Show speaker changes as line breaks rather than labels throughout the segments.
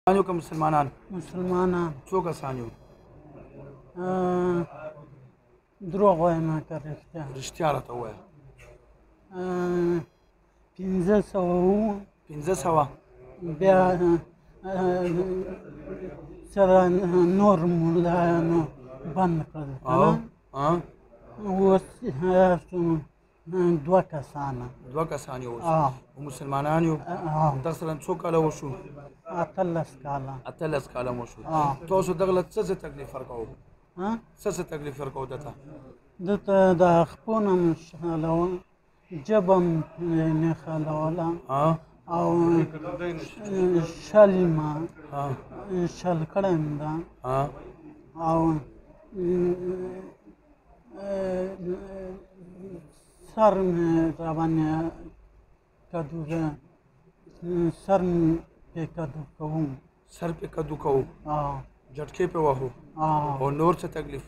که مسلمانان څو کسان یو؟
دروغ وایم که
رښتیا راته ووایه.
1500 وو.
1500
بیا سره نور ملایانو بند کړل اوس دوه کسان
یو مسلمانان یو. دغه سره څو کاله وشو؟ 18 کاله مو شو. تاسو دغه له څه څه تکلیف ورکوو؟ څه تکلیف ورکوو
دته د خپو نه مې شالوه، ژبه مې خالوله او شل کړی مې ده او سر مې راباندې کدو ده، سر مې پې کدو کوم.
سر پې کدو کوو؟ جټکې پې وهو؟ او نور څه تکلیف؟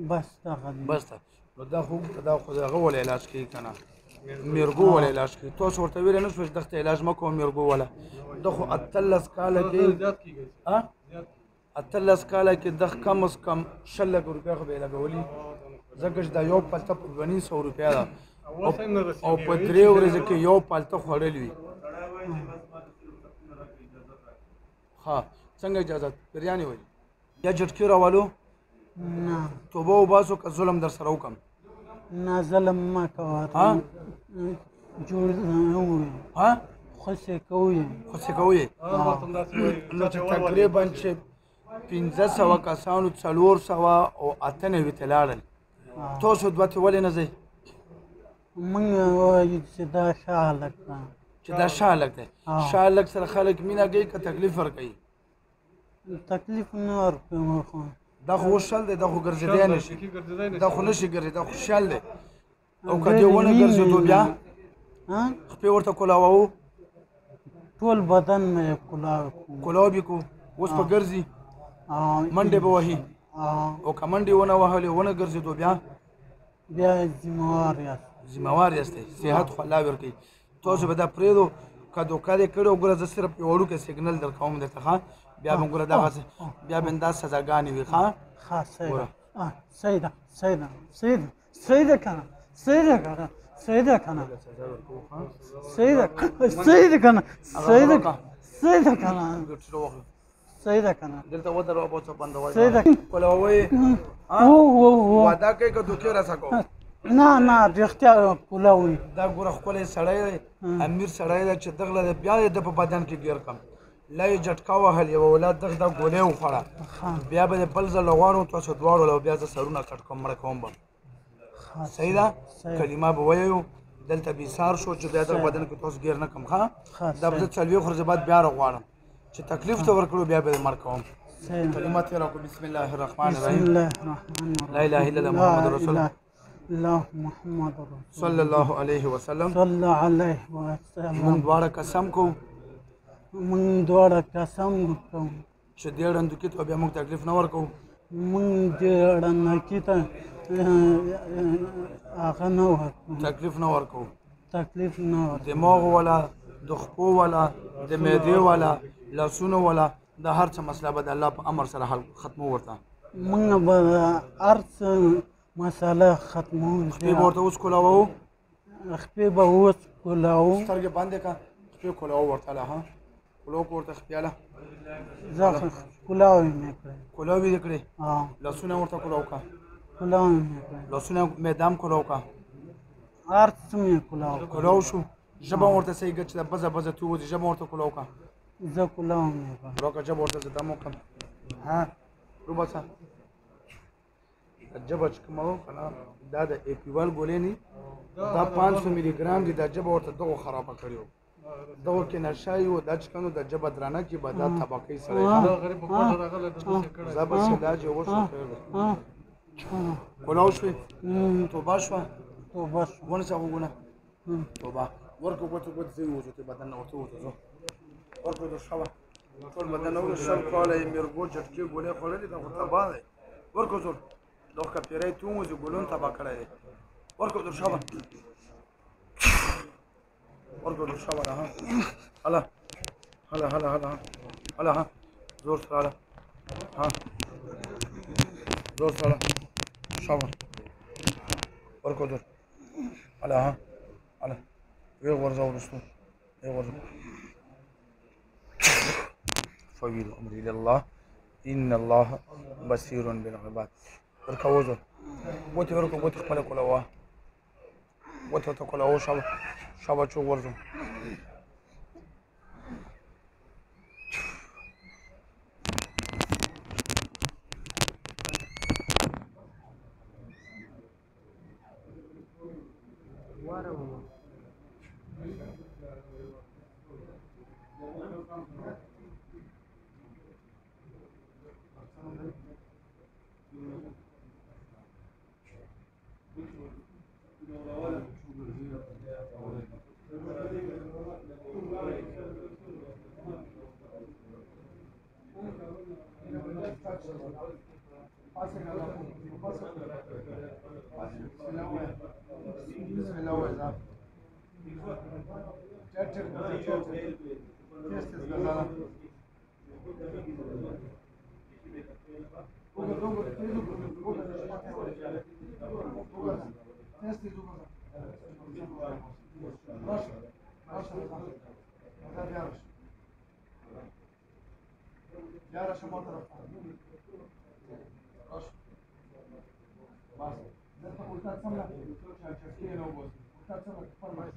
بس دغه
بس ته. نو دا خو دغه ولې علاج کوي که نه؟ میرګو ولې علاج کوي؟ تاسو ورته ویلی نه شوه چې دغه ته علاج مه کوه میرګو والا. ده خو 18 کاله کې 18 کاله کې دغه کم از کم 20 لکه روپۍ خو به یې لګولي، ځکه چې دا یو پلته په 2200 روپۍ ده او په 3 ورځو کې یو پلته خوړل وي. ها څنګه اجازت بریاني وایي یا جټکي راولو؟
نه.
توبه وباسو که ظلم در سره وکړم؟
نه ظلم مه کوه، جوړ خوشې کوو.
نو چې تقریبا چې 1500 کسانو 498 ته لاړل، تاسو دوه ته ولې نه ځئ؟
موږ وایو چې دا ښه هلک ده.
چې دا ښه هلک دی. ښه هلک سره خلک مینه کوي که تکلیف ورکوي؟
تکلیف نه ورکوي. خو
دا خو اوس شل دی، دا خو ګرځېدی نه شي، دا خو نه شي ګرځېدی، دا خو شل دی. او که دې ونه ګرځېدو بیا خپې ورته کولاوو؟
ټول بدن مې
کولاو به کو. اوس په ګرځي منډې به وهي، او که منډې ونه وهلې ونه ګرځېدو
بیا
ذمهوار یاستئ. صحت خو الله ورکوي. تاسو به دا پرېږدو که دوکه دې کړې وګوره زه صرف یو وړوکی سیګنل در کوم درته ښه، بیا به ګوره دغسې بیا به دا سزاګانې وي. ښه
صحیح ده صحیح ده صحیح ده که نه صحیح ده که نه صحیح ده که نه صحیح ده صحیح ده که نه صحیح ده صحیح ده که نه صحیح ده که نه
دلته ودرو به څه بندوئ
صحیح ده
کولاوئ واده کوئ که دوکې راسه کوو؟
نه رښتیا کولاوئ.
دا ګوره ښکلی سړی دی، امیر سړی دی چې دغله دی بیا یې د په بدن کې ګیر کړم، لا یې جټکا وهل، یوه اولاد دغه دا ګولۍ وخوړه، بیا به دې بل ځل غواړم تاسو دواړو له بیا زه سرونه کټ کوم مړه کوم به. صحیح ده؟ کلمه به ویو دلته بیسار شو چې بیا دغه بدن کې تاسو ګیر نه کړم. ښه دا به زه 40 ورځې بعد بیا راغواړم چې تکلیف ته ورکړو، بیا به یې مړ کوم. کلمه تېره کړو. بسم الله الرحمن الرحیم. لا اله الا الله محمد رسول الله صلی الله علیه وسلم. مونږ دواړه قسم کوو چې دې ړندوکي ته بیا موږ تکلیف نه ورکوو.
موږ دې ړندوکي ته هغه نه ورکوو،
تکلیف نه ورکوو.
دماغ
والا، د خپو والا، د معدې والا، لاسونو والا، د هر څه مسله به د الله په امر سره حل ختمو ورته.
موږ به هر څه مسله ختمو.
خپې به ورته اوس کولاوو؟
خپې به اوس کولاوو.
سترګې بندې کړه، خپې کولاوو ورته له کولاو که ورته خپې له
زه کولاوې مې کړې.
کولاوې دې کړې؟ لاسونه ورته کولاو کړه.
کولاو مې کړې.
لاسونه معده هم کولاو کړه.
هر څه مې
کولاو شو. ژبه ورته صحیح کړه چې دا بزه بزه تو وځي، ژبه ورته کولاو کړه.
زه کولاو مې کړه.
راکړه ژبه ورته زه دم وکړم. روباسه ژبه چې کومه وه که نه دا د اپیوال ګولۍ نه دا 500 ملي ګرام دي. دا ژبه ورته دغو خرابه کړې وه، دغو کې نشه یې وه. دا چې کوم د ژبه درانه کړي به دا طبقې سره زه بس علاج یې وشو. کولاو شوې؟ توبه شوه؟ ونیسه غوږونه. توبه ورکړو ګوتې ځه یې ووځو ته بدن نه ورته ووځو. زه ورکړو در ښه وه ټول بدن نه وځو. 100 کاله یې میرګو جټکې ګولۍ خوړلې، دا خو تباه دی. ورکړو زور دغه که پیری ته ووځي ګلون تباه کړی دی. ورکړو در ښه وه ورکړو در ښه وه. هله هله هله هله اله ها زور سره اله ها زور سره شابه ورکو در اله ها اله وی ورځه ورستو وی ورځه فویل امر الى الله ان الله بصير بالعباد ورکو زور ګوتې ورکو ګوتې خپله کولوه ګوتې ورته کولوه شابه چوک ورځو Yara şamar taraftan. Baş. Bas. Zaten kurtarsam da. Çok çarçaskeye ne olsun. Kurtarsam da.